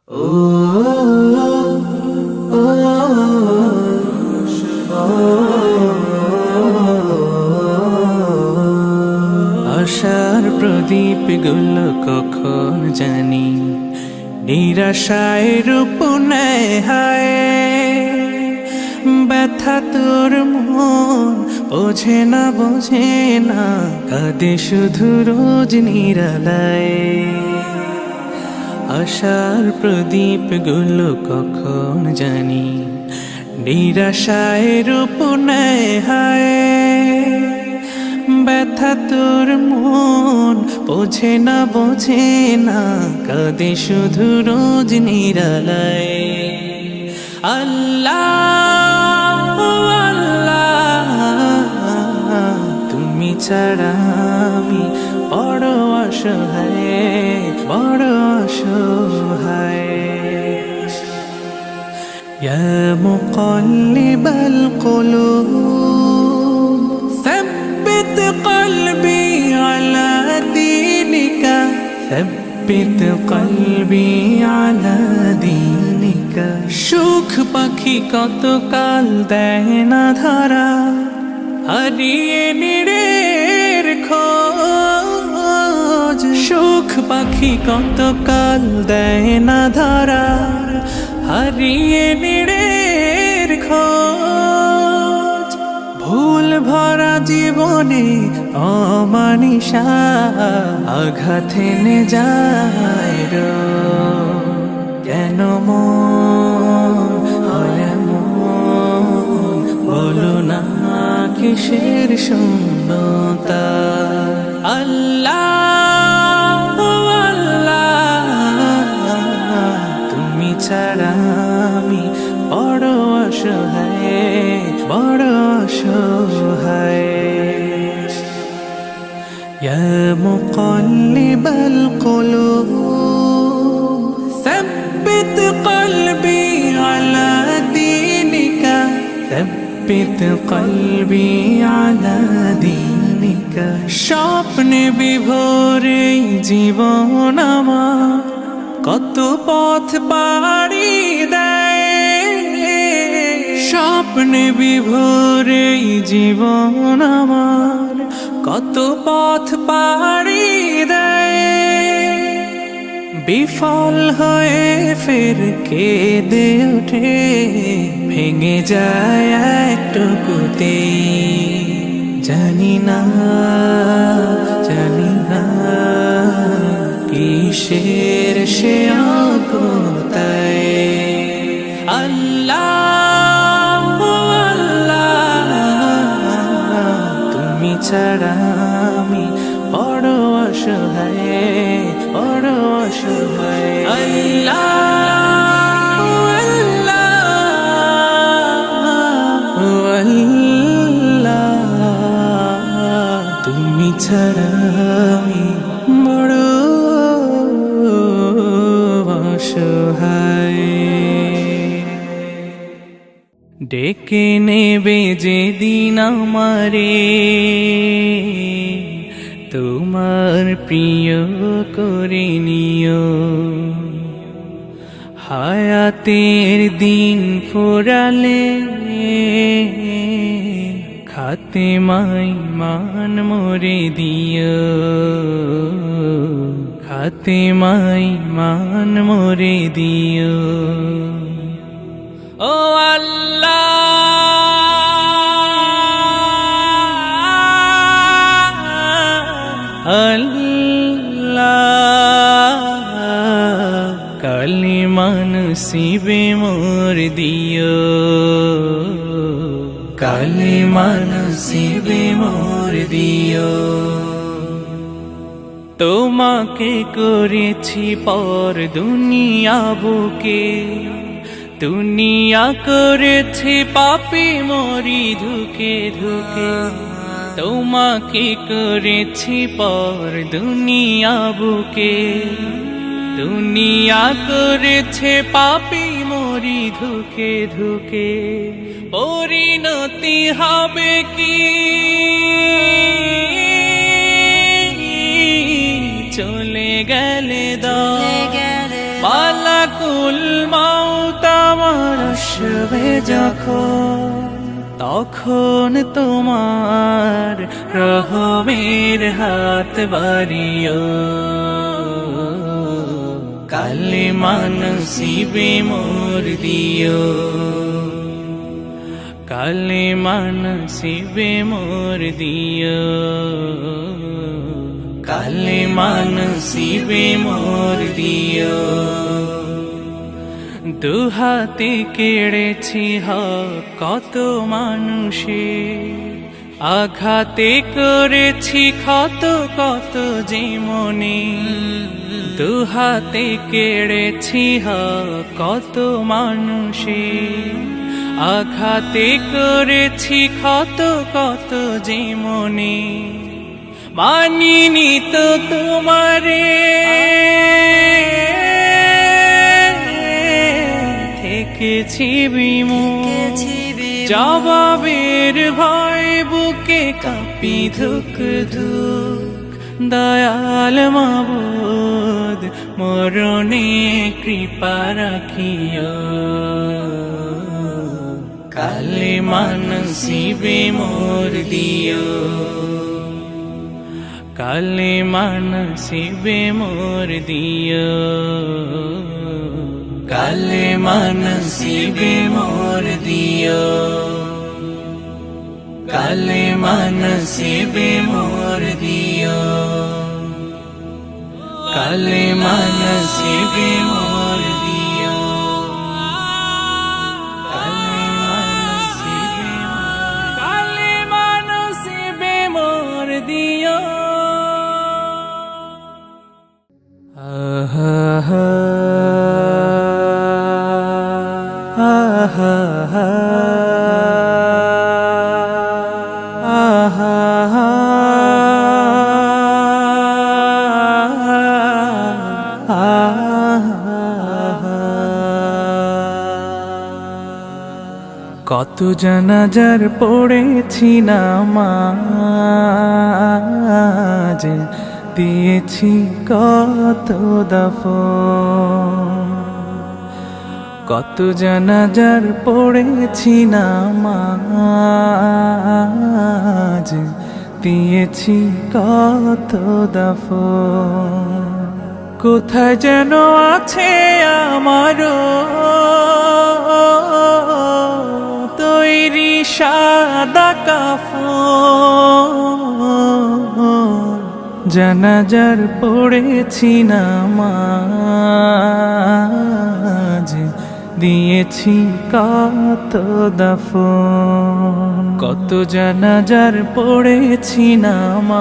আশার প্রদীপ গুলো কখন জানি নিরাশায় রূপ নেয় হায়। ব্যথা তোর মন বোঝে না কাঁদে শুধু রোজ নিরালায়। আশার প্রদীপ গুলো কখন জানি নিরাশায় রূপ নেয় হায়। ব্যথা তোর মন বোঝে না কাঁদে শুধু রোজ নিরালায়। আল্লাহ আল্লাহ তুমি ছাড়া আমি বড় অসহায়। ইয়া মুকাল্লিবাল কুলুব ثبت قلبي على دينك ثبت قلبي على دينك। সুখ পাখি কত কাল দেয় না ধরা হারিয়ে নিরের খোঁজ। সুখ পাখি কত কাল দেয় না ধরা হারিয়ে নিরের খোঁজ। ভুল ভরা জীবনে অমানিসা আঘাত এনে যায় কেন মন হয় এমন বলো না কিসের শূন্যতা। আল্লাহ আল্লাহ তুমি ছাড়া আমি বড় অসহায়। ইয়া মুকাল্লিবাল কুলুব ثبت قلبي على دينك ثبت قلبي على دينك। স্বপ্নে বিভোরে জীবন আমার কত পথ পাড়ি দেয়। স্বপ্নে বিভোরে জীবন আমার কত পথ পাড়ি দেয়। বিফল হয়ে ফের কেঁদে ওঠে ভেঙে যায় একটুকুতেই। জানি না কিসের সে আকুতায়। আল্লাহ আল্লাহ তুমি ছাড়া আমি বড় অসহায়। আল্লাহ আল্লাহ তুমি ছাড়া আমি বড় অসহায়। ডেকে নেবে যেদিন আমারে তোমার প্রিয় করে নিও। হায়াতের দিন ফোরালে খাতেমাই মান মোরে দিও। খাতেমাই মান মোরে দিও। ও আল্লাহ আল্লাহ কালিমা নসিবে মোর দিও। কালিমা নসিবে মোর দিও। তোমাকে করেছি পর দুনিয়া বুকে দুনিয়া করেছি পাপী মরি ধুকে ধুকে। তোমাকে করেছি পর দুনিয়া বুকে দুনিয়া করেছে পাপী মরি ধুকে ধুকে। পরিণতি হবে কি চলে গেলে দাও মালাকুল মাউত আমার আসবে যখন, তখন তোমার রহমের হাত বাড়িও, কালেমা নসিবে মোর দিও, কালেমা নসিবে মোর দিও, কালেমা নসিবে মোর দিও। দুহাতে কেড়েছি হক কত মানুষে, আঘাতে করেছি ক্ষত কত যে মনে, দুহাতে কেড়েছি হক কত মানুষে, আঘাতে করেছি ক্ষত কত যে মনে, মানিনি তো তোমারে, থেকেছি বিমুখ, জবাবের ভয় বুকে কাঁপি ধুক ধুক, দয়াল মাবুদ মরণে কৃপা রাখিও, কালেমা নসিবে মোর দিও, কালেমা নসিবে মোর দিও, কালেমা নসিবে মোর দিও, কালেমা নসিবে মোর দিও, কালেমা নসিবে মোর দিও, কালেমা নসিবে, কালেমা নসিবে মোর দিও। কত জানাজার পড়েছি নামাজ, দিয়েছি কত দাফন, কত জানাজার পড়েছি নামাজ, দিয়েছি কত দাফন, কোথায় যেন আছে আমারও তৈরি সাদা কাফন, জানাজার পড়েছি নামাজ, দিয়েছি কত দাফন, কত জানাজার পড়েছি নামাজ,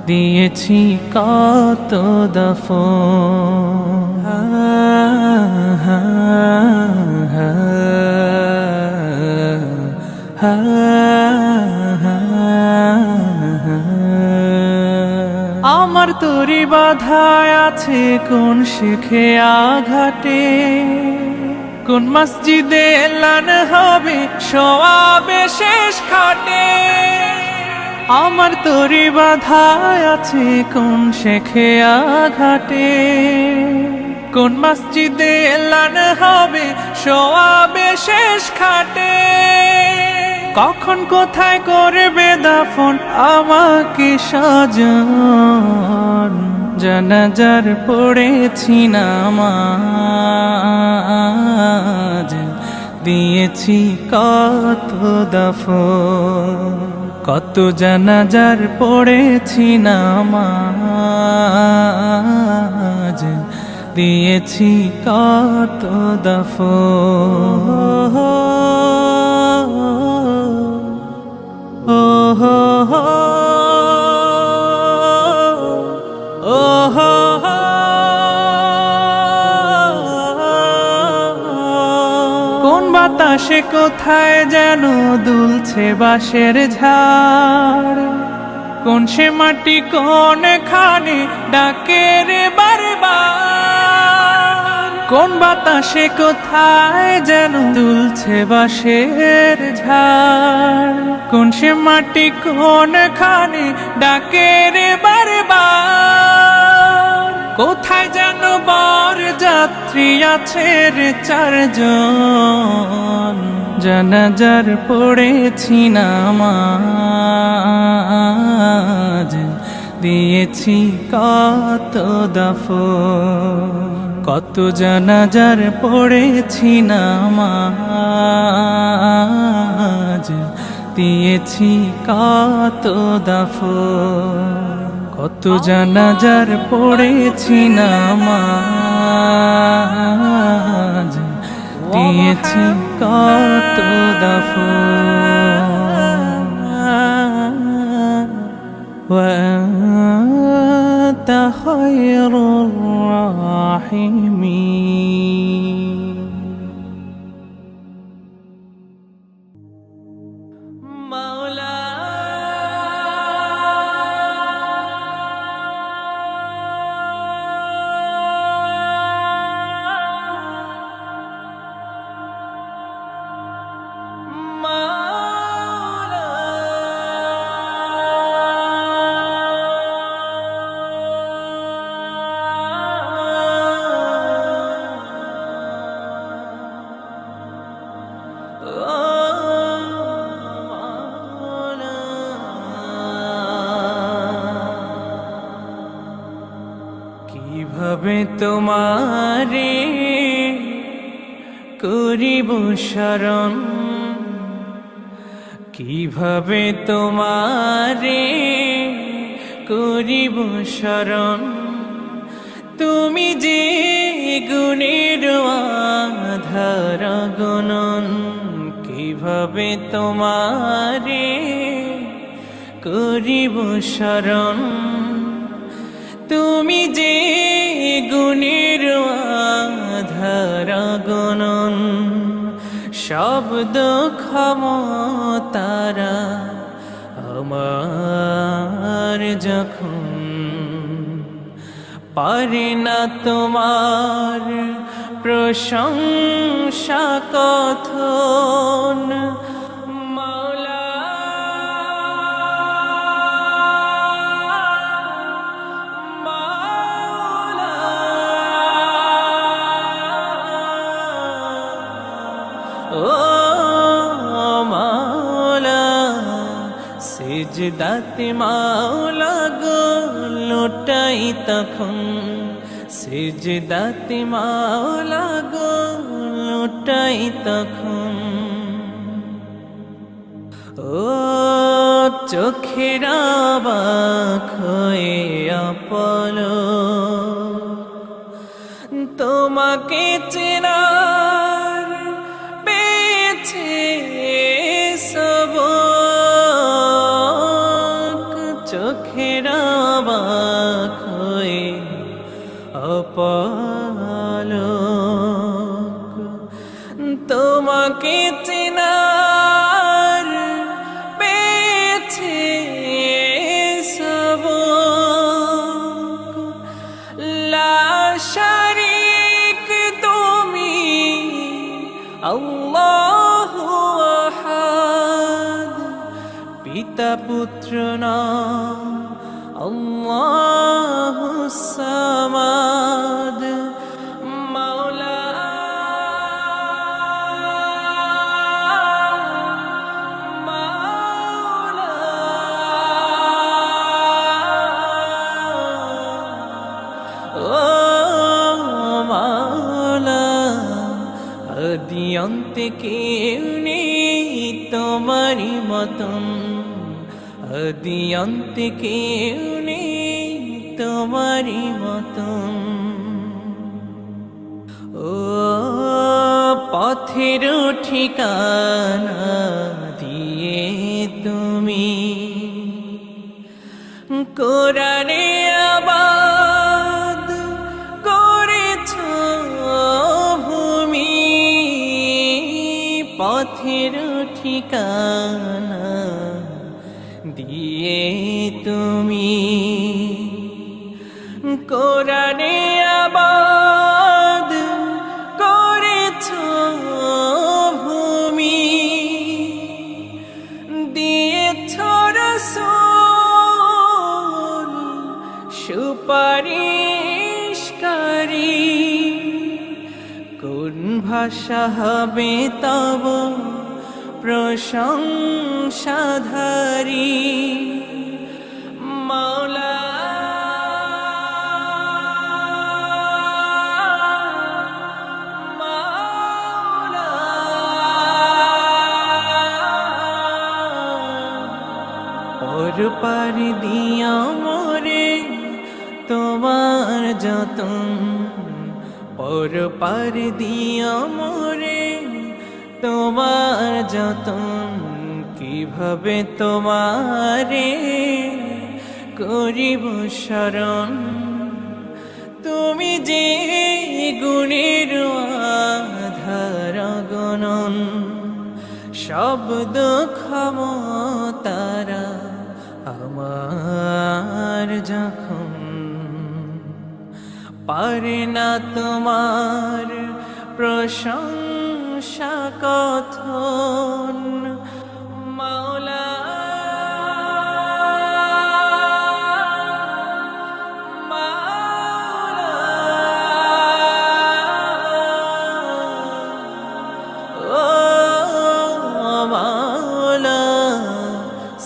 দিয়েছি কত দাফন। আমার তোরি বাধায় আছে কোন শিখে আঘাটে, কোন মসজিদে এলান হবে সওয়াবে শেষ খাটে, আমার তোরি বাধায় আছে কোন শেখে আঘাটে, কোন মসজিদে এলান হবে সওয়াবে শেষ খাটে, কখন কোথায় করবে দাফন আমাকে সাজান, জানাজার পড়েছি নামাজ, দিয়েছি কত দাফন, কত জানাজার পড়েছি নামাজ, দিয়েছি কত দাফন। কোন বাতাসে কোথায় যেন দুলছে বাঁশের ঝাড়, কোন সে মাটি কোন খানে ডাকে রে বারবার, কোন বাতাসে কোথায় যেন দুলছে বাঁশের ঝাড়, কোন সে মাটি কোন খানে ডাকে রে বারবার, কোথায় যেন বর যাত্রী আছে রে চারজন, জানাজার পড়েছি নামাজ, দিয়েছি কত দাফন, কত জানাজার পড়েছি নামাজ, দিয়েছি কত দাফন, কত জানাজার পড়েছি নামাজ, দিয়েছি কত দাফন। وأنت خير الراحمين. কিভাবে তোমারে করিব শরণ, কিভাবে তোমারে করিব শরণ, তুমি যে গুণের আধার গণন, কিভাবে তোমারে করিব শরণ, তুমি যে গুণের আধার গণন, শব্দ ক্ষমতারা আমার যখন, পারে না তোমার প্রশংসা কথন, মাওলা মাওলা ও মাওলা, সিজদাতে মাওলা গো লোটাই তখন, সিজদাতে মাওলা গো লোটাই তখন, ও চোখের অবাক হয়ে অপলক, তোমাকে চেনার পেয়েছে সবক, চোখের অবাক হয়ে অপলক, তোমাকে চেনার পেয়েছে সবক, লা শারীক তুমি আল্লাহু আহাদ, পিতা পুত্র না আল্লাহুস সামাদ, মাওলা মাওলা ও মাওলা, আদি অন্তে কেউ নেই তোমারই মতন, আদি অন্তে কেউ নেই তোমারই মতন, ও পথের ঠিকানা দিয়ে তুমি কোরআনে আবাদ করেছ ভূমি, পথের ঠিকানা দিয়ে তুমি কোরআনে আবাদ করেছ ভূমি, দিয়েছ রাসূল সুপারিশ শিকারী কোন ভাষা হবে তব প্রশংসাধারী মাওলা ওর পারি দিয়া মোরে তোমার যতন পর পারি দিয়া মোরে তোমার যতন কিভাবে তোমারে করিব শরণ তুমি যে গুণের আধার গণন শব্দ ক্ষমতারা আমার যখন পারে না তোমার প্রশংসা কথন মাওলা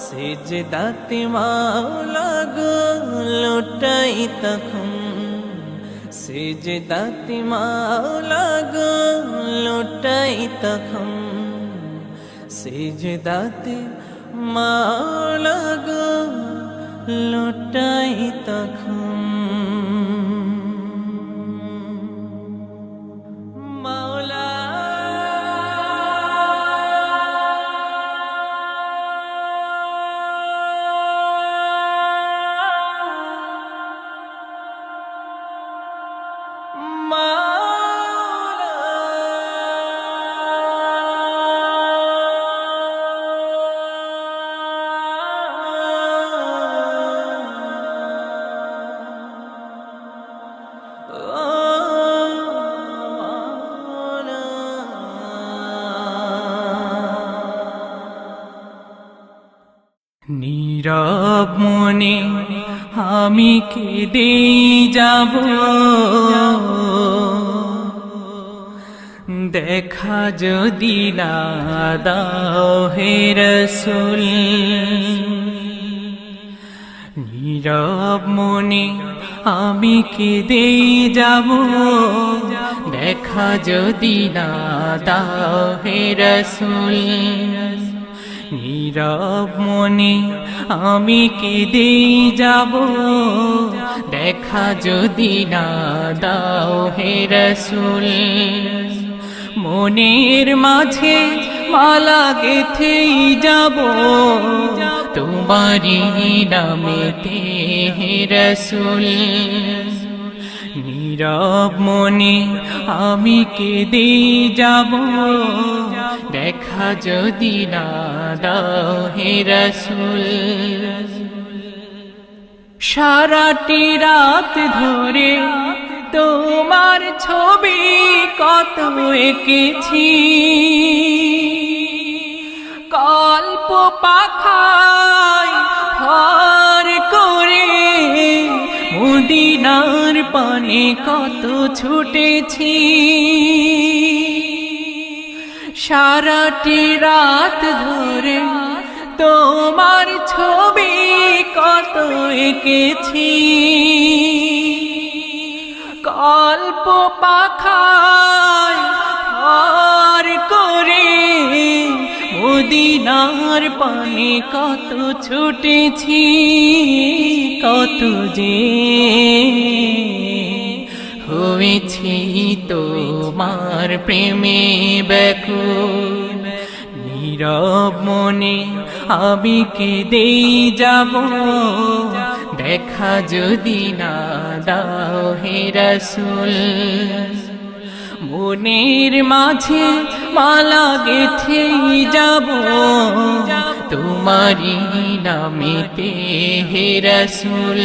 সেজদাতে মাওলা গো লুটাই তখন সেজদাতে মাওলা গো লুটাই তখন সেজদাতে মাওলা গো লুটাই তখন মাওলা নীরব মনে আমি কেঁদে যাব দেখা যদি না দাও হে রাসূল নীরব মনে আমি কেঁদে যাব দেখা যদি না দাও হে রাসূল নীরব মনে আমি কেঁদে যাব দেখা যদি না দাও হে রাসূল মনের মাঝে মালা গেথেই যাব তোমারি নামেতে হে রাসূল নীরব মনে আমি কেঁদে যাব দেখা যদি না দাও হে রাসূল সারাটি রাত ধরে তোমার ছবি কত এঁকেছি কল্প পাখায় ভর করে মদিনার পানে কত ছুটেছি সারাটি রাত ধরে তোমার ছবি কত এঁকেছি কল্প পাখায় ভর করে মদিনার পানে কত ছুটেছি কত যে হয়েছি তোমার প্রেমে ব্যাকুল নীরব মনে আমি কেঁদে যাব দেখা যদি না দাও হে রাসূল মনের মাঝে মালা গেথেই যাব তোমারি নামেতে হে রাসূল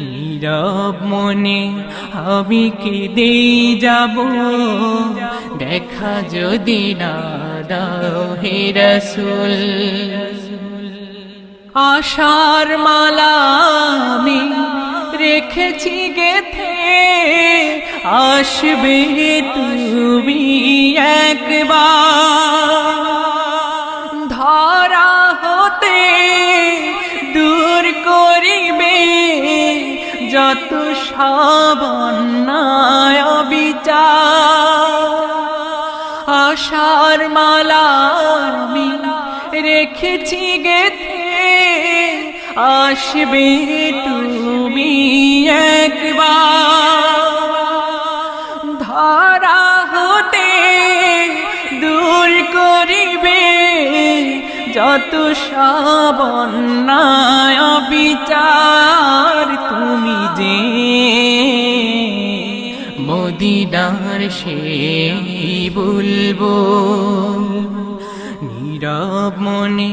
নীরব মনে আমি কেঁদে যাব দেখা যদি না দাও হে রাসূল আশার মালা আমি রেখেছি গেথে আসবে তুমি একবার ধরা হতে দূর করিবে যত সব অন্যায় বিচার আশার মালা আমি রেখেছি গেথে আসবে তুমি একবার ধরা হতে দূর করিবে যত সব অন্যায় বিচার তুমি যে মদিনার সেই বলবো নীরব মনে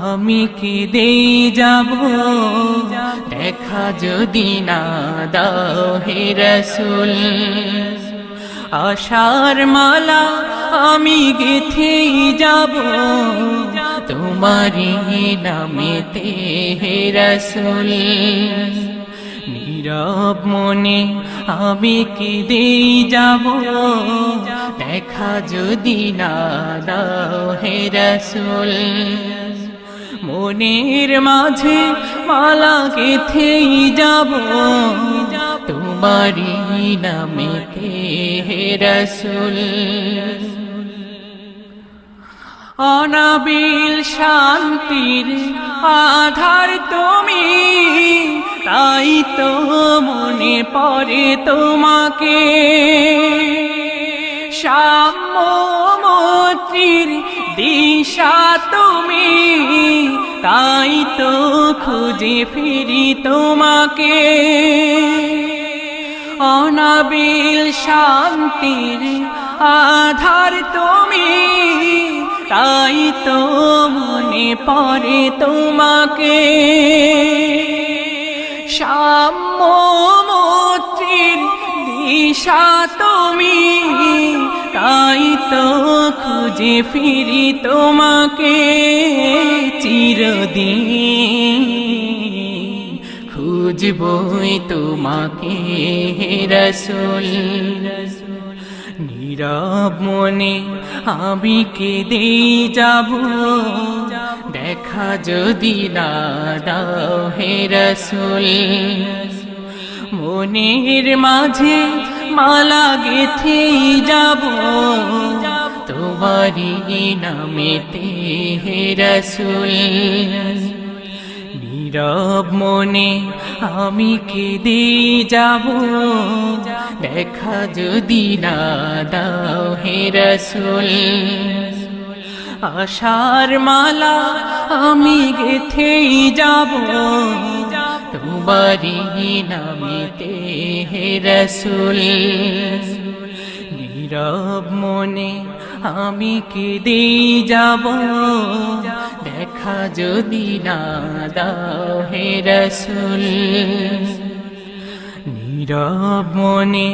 আমি কেঁদেই যাব দেখা যদি না দাও হে রাসূল আশার মালা আমি গেথেই যাব তোমারি নামেতে হে রাসূল নীরব মনে আমি কেঁদেই যাব দেখা যদি না দাও হে রাসূল মনের মাঝে মালা গেথেই যাব তোমারি নামেতে হে রাসূল অনাবিল শান্তির আধার তুমি তাই তো মনে পড়ে তোমাকে সাম্য মৈত্রীর দিশা তুমি তাই তো খুঁজে ফিরি তোমাকে অনাবিল শান্তির আধার তুমি তাই তো মনে পড়ে তোমাকে সাম্য মৈত্রীর দিশা তুমি তাই তো খুঁজে ফিরি তোমাকে চিরদিন খুঁজবই তোমাকে হে রাসূল নীরব মনে আমি কেঁদেই যাব দেখা যদি না দাও হে রাসূল মনের মাঝে মালা গেথেই যাব তোমারি নামেতে হে রাসূল নীরব মনে আমি কেঁদেই যাব দেখা যদি না দাও হে রাসূল আশার মালা আমি গেথেই যাব তোমারি নামেতে হে রাসূল নীরব মনে আমি কেঁদেই যাব দেখা যদি না দাও হে রাসূল নীরব মনে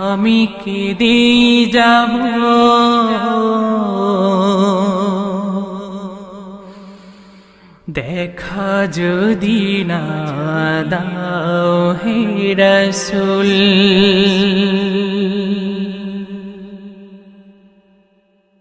আমি কেঁদেই যাব দেখা যদি না দাও হে রাসূল।